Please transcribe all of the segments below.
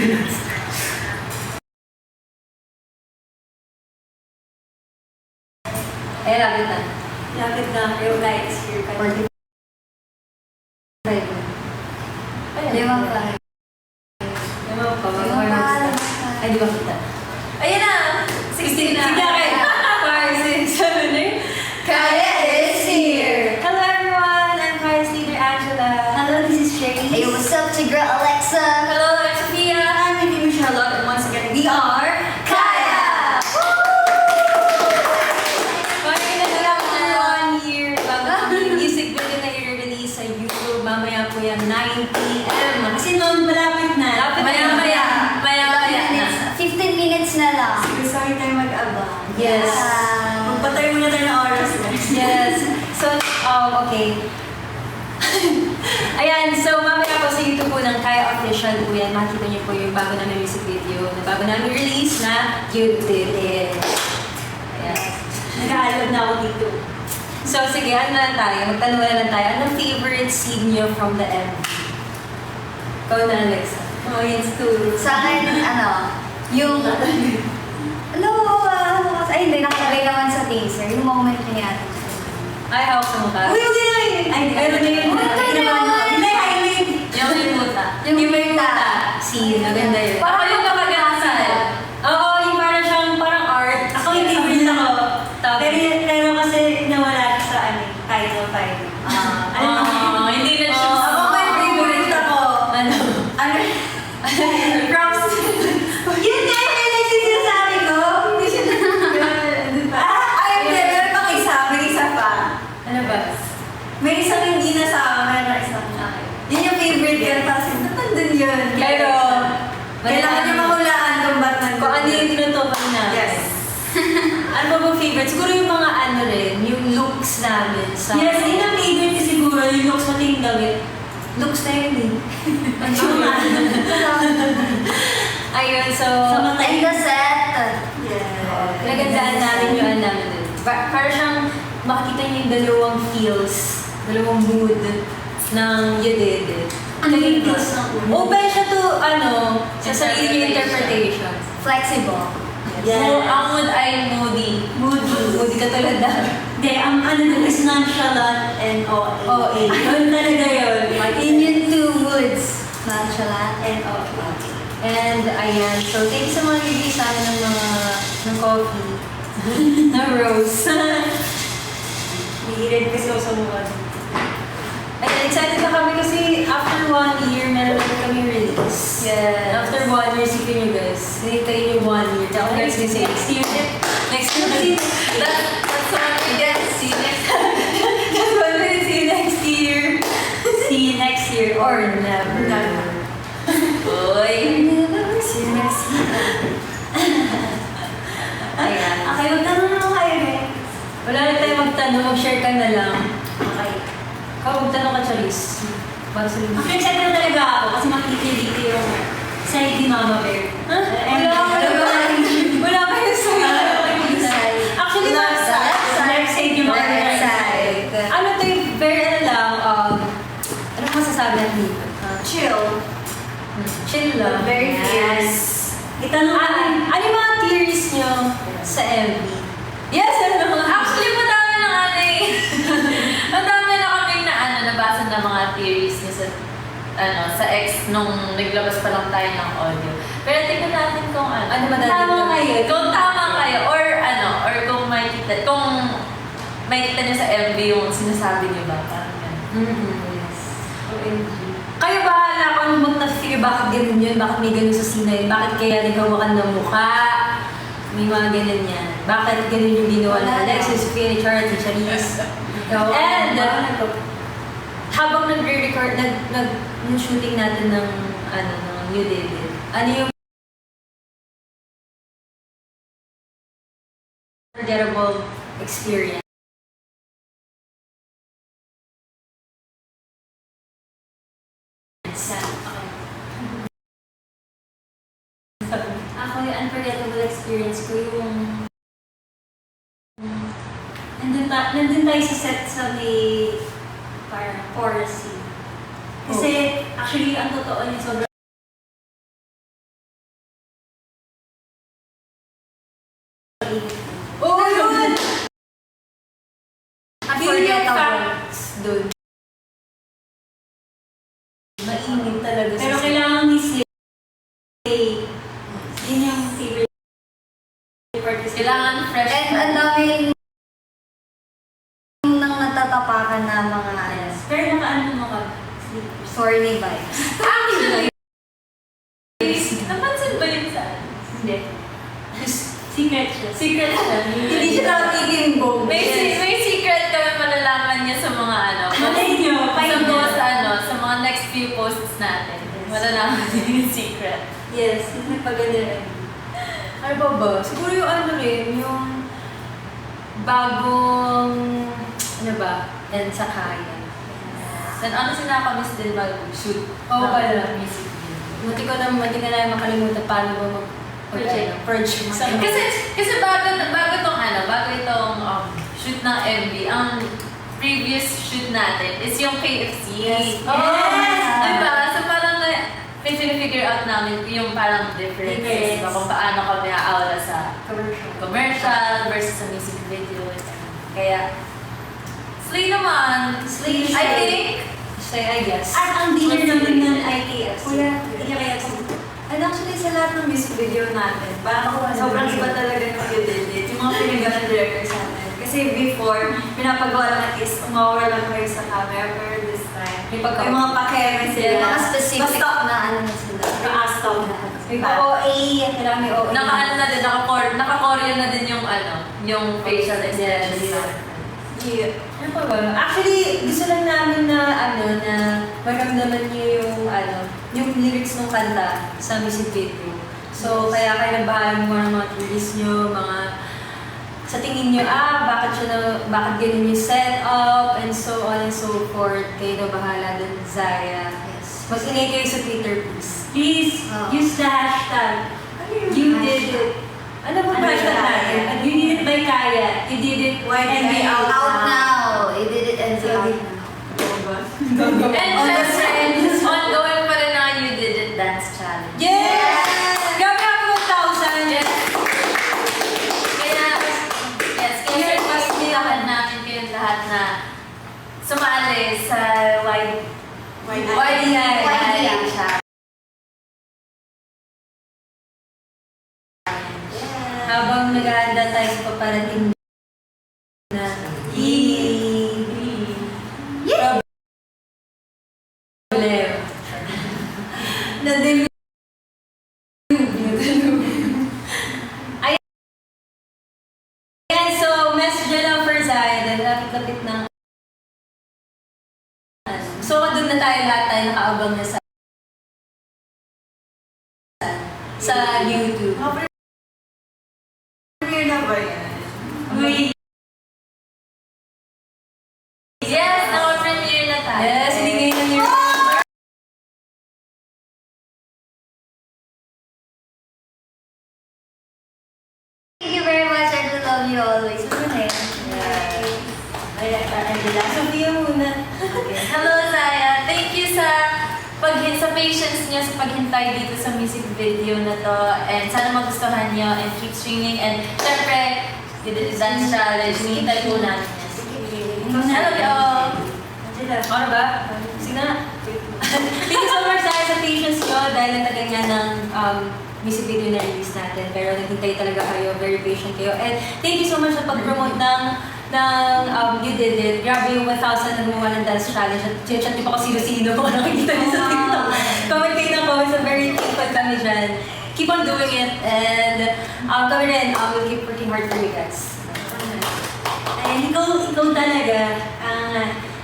Eh, lapit na. Lapit na. Yung lights here. 45. Limang pa. Limang pa. Ay, di ba kita? Ayan na! 16 na. Sige, okay. 5, 6, 7, 8. Kaya is here! Hello everyone! I'm Kaya's leader, Angela. Hello, this is Sherry. Hey, what's up, to girl Alexa? Hello, I'm Sophia. I'm Mindy Charlotte. And once again, we are Kaya! Kaya na lang after 1 year bago yung music video na i-release sa YouTube. Mamaya po yan, 9 p.m. Kasi noon malapit na. Maya-maya na. 15 minutes na lang. Sorry tayo mag-abang. Yes. Magpatay muna tayo ng oras. Yes. So, okay. Ayan, so mamaya po sa YouTube po ng Kaya Official po yan. Makikita niyo po yung bago namin music video na bago namin release na You Did It. Ayan. Nag-aalab na ako dito. So, sige, ano na lang tayo? Magtanong na lang tayo. Anong favorite scene niyo from the MV? Ikaw na, Alexa. Oh, it's too. Sa akin, yung... Ay, hindi, nakalagay naman sa teaser. Yung moment niya. Ay, hawak sa mukha. Uy, hindi na yun! Ay, meron na yun. Hindi, highlight! Yung may muta. Yung may muta. Scene, maganda yun. Parang Ako yung kapag-asa. Oo, yung parang siyang parang art. Ako yung favorite ako. Pero kasi nawala siya sa title file. Hindi na siya. Ako may favorite ako. Ano? Props. Yun nga yung sinasabi ko. Hindi siya ay, meron pang isa. May isa pa. Ano ba? May isang hindi nasama. Meron isang akin. Yun yung favorite ko. Tapos nandun yun. Pero, kailangan niya mahulaan kung ba't nandun. Kung ano yung tinutukan na. Yes. Ano ba bang favorite? Siguro yung mga ano rin, yung looks namin sa... Yes, yun ang favorite ko siguro. Yung looks pati yung damit. Looks na yun eh. Ayun, so... And the set. Yeah. Nagandaan namin yung ano namin dun. Para siyang makikita niyo yung dalawang feels, dalawang mood ng You Did It. Ano yung feels ng ulo? Open siya to, sa sarili niya interpretation. Flexible. Yes. So, ang mood ay moody. Moody ka tulad na. Hindi, ang ano nun is nonchalant and OA. OA. Yun talaga yun. In yung two moods. Nonchalant and okay. And, ayan. So, thank you sa mga bibigay sa amin ng coffee. ng rose. Hihirid kasi ako sa mukha. Ayan, excited na kami kasi after 1 year, meron na kami release. Yes. After 1 year, sipin nyo guys. Hintayin nyo 1 year. Ako guys kasi next year. Next year. That's what we get. See you next That's what we see you next year. See you next year or never. Boy. See you next week. Ayan. Okay, magtanong naman kayo eh. Wala na tayo magtanong. Mag-share ka na lang. Okay. Ikaw, magtanong ka, Charis. Para sa linggo. Actually, excited na talaga ako kasi makikita dito yung side ni Mama Bear. Huh? Wala pa yung side. Actually, Left side. Left side yung Mama Bear. Left side. ano to yung very ano masasabi natin dito? Chill. Chill lang. Very fierce. Itanong Ano yung mga theories nyo sa MV? Yes, ano? Actually, madami ng madami na kami na nabasa ng mga theories niya sa X nung naglabas pa lang tayo ng audio. Pero tingnan natin kung Ano madali tama lang? kayo, kung tama kayo, or kung makikita niyo sa MV yung sinasabi niyo ba? Parang ganun. Yes. OMG. Kayo bahala kung ano bang na-figure bakit ganun yun, bakit may ganun sa scene yun, bakit kaya naghawakan ng mukha, may mga ganun yan. Bakit ganun yung ginawa na Alexis, Sophia, ni Charlotte, ni Charisse. And, habang nag-record, nag-shooting natin ng You Did It, ano yung unforgettable experience? Ako yung unforgettable experience ko yung nandun tayo sa set sa may parang forest scene. Kasi actually ang totoo niya sobrang Kailangan fresh. And ang daming nang natatapakan na mga Pero nakaano mo ka? sorry vibes. Actually, napansin ba yun sa akin? Hindi. Secret siya. Secret siya. Hindi siya nakakitimbong. May secret kami malalaman niya sa mga ano. Malay niyo, Sa mga next few posts natin. Malalaman niya yung secret. Yes, nagpaganda rin. Ano ba ba? Siguro yung ano rin, yung bagong, ano ba, and sa kaya. Then ano sinakamiss din mag-shoot? Oo pala. Music video. Munti ko na makalimutan paano ba Project. project. Kasi bago itong shoot ng MV, ang previous shoot natin is yung KFC. Yes. Oh, Yes! diba? So parang figure out namin yung parang difference. Difference. Diba? Kung paano kami aawala sa commercial versus sa music video. Kaya, slay naman. Slay. I think, I guess. At ang dinner namin ng ITS. Kuya, And actually, sa lahat ng music video natin, parang sobrang iba talaga ng edit. Yung mga pinagawa ng director sa atin. Kasi before, pinapagawa lang at least, umawala lang kayo sa camera. Pero this time, May yung mga pakeme sila. Yung mga specific Basta, na ano na sila. Naka-stop na. May OA, kailangan may OA. naka-ano na din, naka-Korean na din yung yung facial expressions natin. Yeah. Ano pa ba? Actually, gusto lang namin na maramdaman niyo yung lyrics ng kanta sa music video. So, kaya kayo nagbahala mo ng mga theories niyo, sa tingin niyo, bakit ganun yung setup, and so on and so forth. Kayo na bahala dun, Zaya. Yes. Mag-ingay kayo sa Twitter, please. Please, use the hashtag. You did it. Ano ba hashtag natin? You did it by Kaya. You did it and be out Out now. You did it and be out now. And syempre, ongoing pa rin ang You Did It Dance Challenge. Yes! Grabe ako 1,000! Yes. Kaya requestihan namin kayong lahat na sumali sa YDI Challenge. Habang naghahanda tayo sa paparating na problem. Na-deliver. Ayan, so message na lang for Zaya, dahil lapit-lapit na. So, doon na tayo nakaabang na sa YouTube. Premiere na ba yan? Uy! Yes, naka-premiere na tayo. Yes, hindi ngayon lang yung... Thank you very much. I do love you always. Angela, Sophia muna. Hello, Zaya. Thank you sa patience niyo sa paghintay dito sa music video na to. And sana magustuhan niyo and keep streaming. And syempre, Dance Challenge. Hintay po namin yan. Hello, y'all. Ano ba? Sige na. Thank you so much Zaya, sa patience nyo dahil natagal nga ng music video na release natin. Pero naghintay talaga kayo, very patient kayo. And thank you so much sa pag-promote ng You Did It. Grabe yung 1,000 na gumawa ng dance challenge. At chat niyo pa kung sino-sino kung nakikita niyo sa TikTok. Comment kayo ng comments. So very thankful kami dyan. Keep on doing it. And kami rin, we'll keep working hard for you guys. Ay, ikaw talaga ang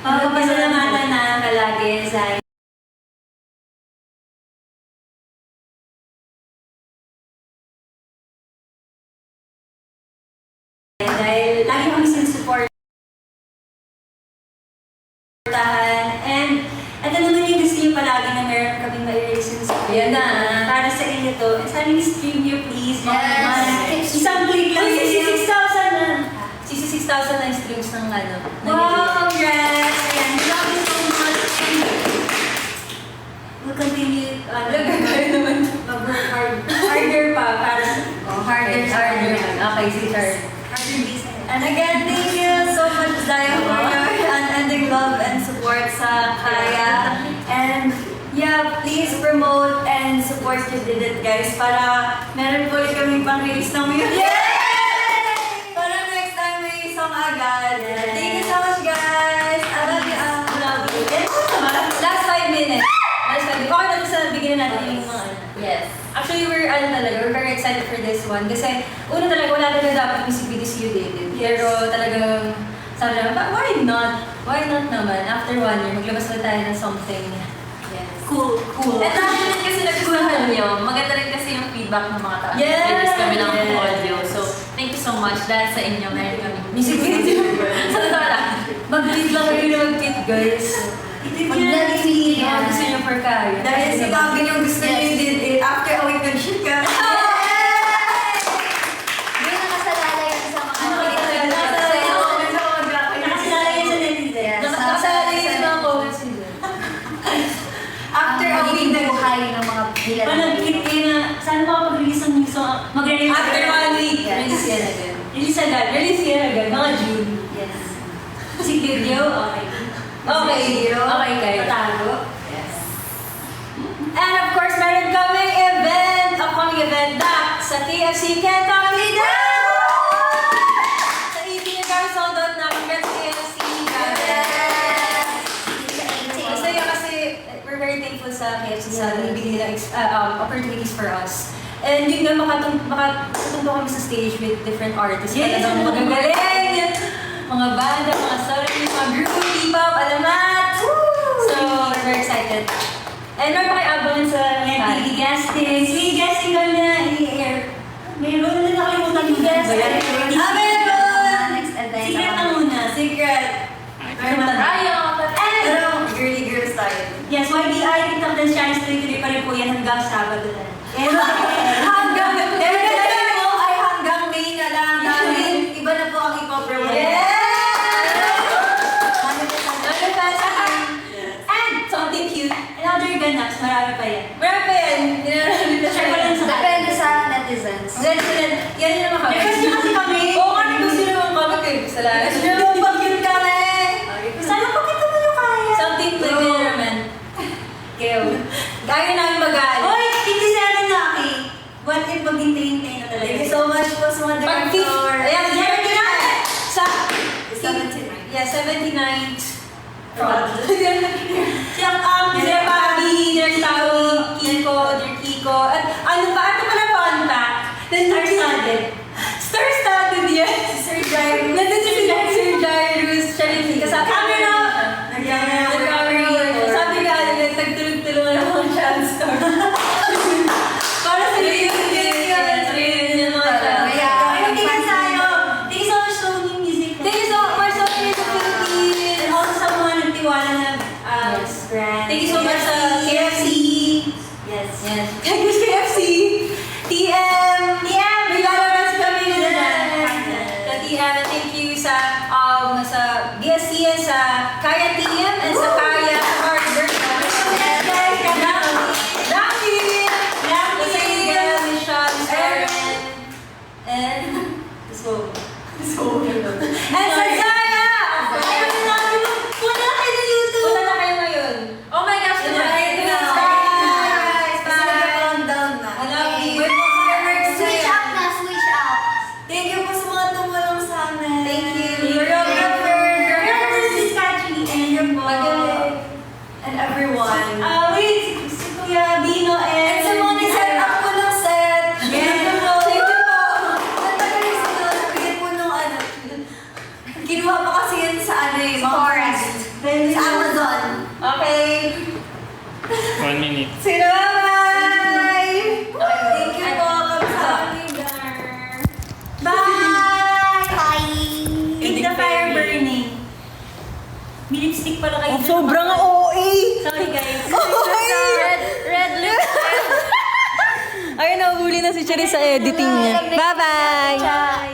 papasalamatan na palagi sa dahil lagi kami sinusuportahan. And ito naman yung gusto niyo palagi na meron kaming ma-erase sa Yan na. para sa inyo to. And sana stream niyo please. Yes. Isang click lang. Uy, yun. 66,000 na. 66,000 na yung streams ng Wow, congrats! Ayan, we love you so much. We'll continue Lagay naman. mag-work harder pa para sa Harder. Okay, si Char. harder business. And again, thank you so much, Zaya, for your unending love and support sa Kaya. And yeah, please promote and support You Did It, guys, para meron po ulit kaming pang-release ng music. Yes! Thank you so much, guys. I love you all. Love you. Last 5 minutes. Last 5 minutes. Okay na sa bigyan natin yung mga ano. Yes. Actually, we're very excited for this one. Kasi, una talaga, wala talaga dapat music video si You Dated. Pero talagang, sabi naman, why not? Why not naman? After 1 year, maglabas na tayo ng something. Yes. Cool. At dahil din kasi nagustuhan nyo, maganda rin kasi yung feedback ng mga tao. Yes! Release kami ng Yes! audio. So, thank you so much. Dahil sa inyo, meron kami Music video. Sa totoo lang. Mag-beat lang kayo na mag-beat, guys. Mag-beat. Mga gusto nyo for kaya. Dahil si Gavin yung gusto niyo yung did it. After a week, nag-shoot ka. Yun ang nasalala yun sa mga Nakasalala yun sa netizen. Nakasalala yun sa mga comments nila. After a week, buhay ng mga bilan. Parang click kayo na, sana makapag-release ng new song. Mag-release after 1 week. Yes. Release yan agad. Release agad. Release yan agad. Mga June. Yes. Music video, okay. Okay. Okay kayo. Patago. Yes. And of course, meron kaming event, upcoming event na sa TFC Kentucky Down! Sa ED ni Garson doon na congrats TFC. Masaya kasi we're very thankful sa KFC sa nabigyan nila opportunities for us. And yun nga, makatundo kami sa stage with different artists. Yes! Talagang magagaling! Mga banda, mga stories, mga group, P-pop, alamat! So, we're very excited. And meron pa kayo abangan sa TV guesting. May guesting kami na i-air. Meron na nakalimutan yung guesting. Meron! Next event. Secret na muna. Secret. Tayo, And, Pero, girly girls tayo. yes, YBI, TikTok Dance Challenge tuloy-tuloy pa rin po yan hanggang Sabado na. Hanggang, ay hanggang May na lang. Dahil iba na po ang i-cover. And something cute. Another ganaps, marami pa yan. Marami pa yan. Share ko lang sa Depende sa netizens. Yan yung naman kami. Request nyo kasi kami. Oo, ano gusto naman kami kayo. Salamat. Gusto nyo yung pag-cute ka na eh. Sana po kita mo yung kaya. Something to do naman. Kaya, gaya namin mag-aali. Hoy, 57 na aki. What if maghintay-hintay na talaga? Thank you so much po sa mga Pag director. ayan, 79! Sa 79. Yeah, 79th. Sila Bobby, their Tawi, Kiko, at ano pala fun fact? Star-studded. Star-studded yan. Sir Jairus. Nandun si Sir Jairus, siya rin kasama. Kami na! Sabi nga, nagtagtulog-tulungan ng mga chance star. Para sa reunion yung mga chance. Thank you so much, Sony Music. Thank you so much, Sony Music Philippines. And also sa mga nagtiwala na brand. Thank you so much sa KFC. Yes. Yes. Thank you, KFC. TM. May lalabas kami na sa TM. Thank you sa BSC and sa Kaya TM and sa Kaya Harder. And sa Zaya! Ayaw na namin punta na kayo ng YouTube! Punta na kayo ngayon. Oh my gosh, Yun na, diba? ayun na. Guys, Bye! countdown na. I love you. Wait mo fireworks Switch sa'yo. up na, switch up. Thank you po sa mga tumulong sa amin. Thank you. Choreographer. Choreographer si Scotchy. And your po. Magaling. And everyone. Wait, si Kuya Bino And sa mga nag-set up po ng set. Yes. Thank you po. Natagal sila. Bigyan po nung ano. Kinuha pa kasi yun sa ano eh. Forest. Sa Amazon. Okay. 1 minute. Sino bye! Thank you po. Kamsahamnida. Bye! Bye. Keep the fire burning. May lipstick pala kayo. Sobrang OA. Sorry guys. Red lip. Ayun, nahuli na si Cherry sa editing niya. Bye-bye! Bye.